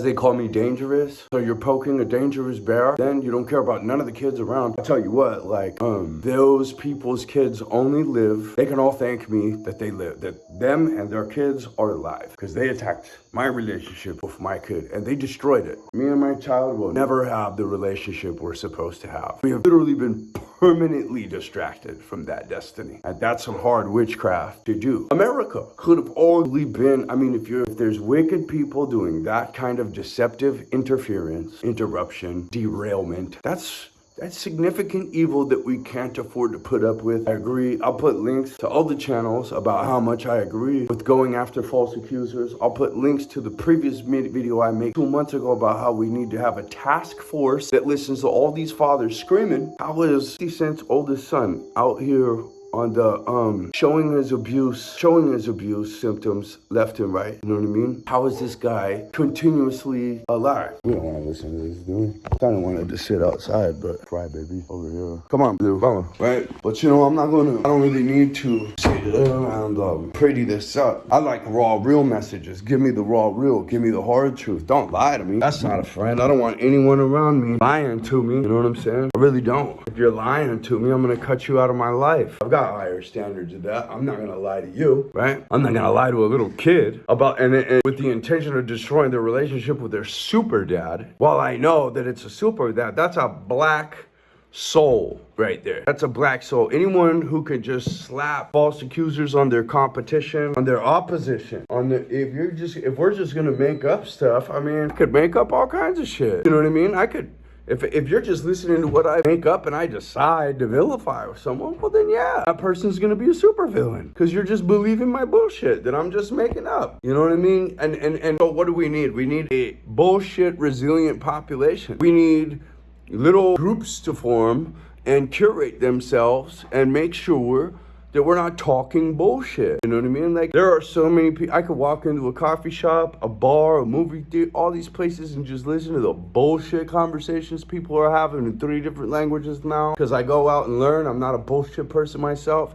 they call me dangerous. So you're poking a dangerous bear, then you don't care about none of the kids around. I tell you what, like, those people's kids only live, they can all thank me that they live, that them and their kids are alive, because they attacked my relationship with my kid and they destroyed it. Me and my child will never have the relationship we're supposed to have. We have literally been permanently distracted from that destiny, and that's some hard witchcraft to do. America could have only been, I mean, if there's wicked people doing that kind of deceptive interference, interruption, derailment, that's significant evil that we can't afford to put up with. I agree. I'll put links to all the channels about how much I agree with going after false accusers. I'll put links to the previous video I made 2 months ago about how we need to have a task force that listens to all these fathers screaming. How is 50 Cent's oldest son out here on the showing his abuse symptoms left and right? You know what I mean? How is this guy continuously alive? We don't want to listen to this, do we? I kind of wanted to sit outside, but crybaby over here. Come on, blue, come on, right? But you know, I don't really need to sit and pretty this up. I like raw, real messages. Give me the raw, real. Give me the hard truth. Don't lie to me. That's not a friend. I don't want anyone around me lying to me. You know what I'm saying? I really don't. If you're lying to me, I'm gonna cut you out of my life. I've got higher standards of that. I'm not gonna lie to you, right? I'm not gonna lie to a little kid about and with the intention of destroying their relationship with their super dad. While I know that it's a super dad, that's a black soul right there. That's a black soul. Anyone who could just slap false accusers on their competition, on their opposition, on the if we're just gonna make up stuff, I mean, I could make up all kinds of shit. You know what I mean? I could. If you're just listening to what I make up and I decide to vilify someone, well then yeah, that person's gonna be a supervillain because you're just believing my bullshit that I'm just making up. You know what I mean? And so what do we need? We need a bullshit resilient population. We need little groups to form and curate themselves and make sure that we're not talking bullshit. You know what I mean? Like, there are so many people. I could walk into a coffee shop, a bar, a movie theater, all these places and just listen to the bullshit conversations people are having in 3 different languages now. Because I go out and learn. I'm not a bullshit person myself.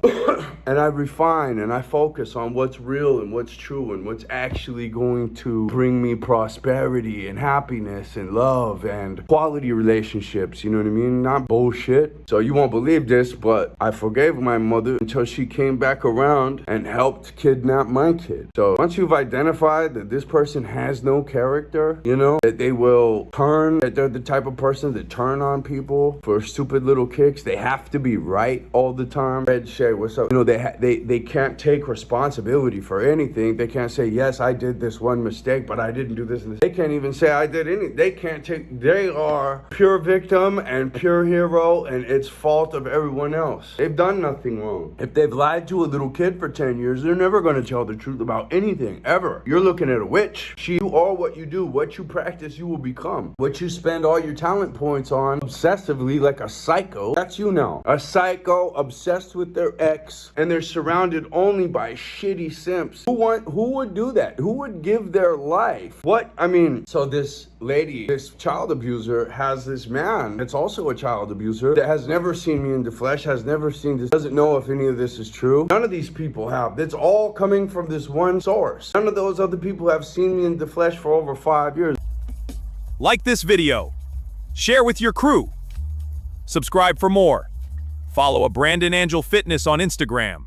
And I refine and I focus on what's real and what's true and what's actually going to bring me prosperity and happiness and love and quality relationships. You know what I mean? Not bullshit. So you won't believe this, but I forgave my mother until she came back around and helped kidnap my kid. So once you've identified that this person has no character, you know, that they will turn, that they're the type of person that turn on people for stupid little kicks, they have to be right all the time. Red Shay, what's up? You know, they can't take responsibility for anything. They can't say, yes, I did this one mistake, but I didn't do this and this. They can't even say I did anything. They can't take, they are pure victim and pure hero, and it's fault of everyone else. They've done nothing wrong. If they've lied to a little kid for 10 years, they're never going to tell the truth about anything, ever. You're looking at a witch. You are what you do. What you practice, you will become. What you spend all your talent points on obsessively like a psycho, that's you now. A psycho obsessed with their ex, and they're surrounded only by shitty simps. Who would do that? Who would give their life? What? I mean, so this lady, this child abuser, has this man that's also a child abuser that has never seen me in the flesh, has never seen this, doesn't know if any of this is true. None of these people have. It's all coming from this one source. None of those other people have seen me in the flesh for over 5 years. Like this video. Share with your crew. Subscribe for more. Follow a Brandon Angel Fitness on Instagram.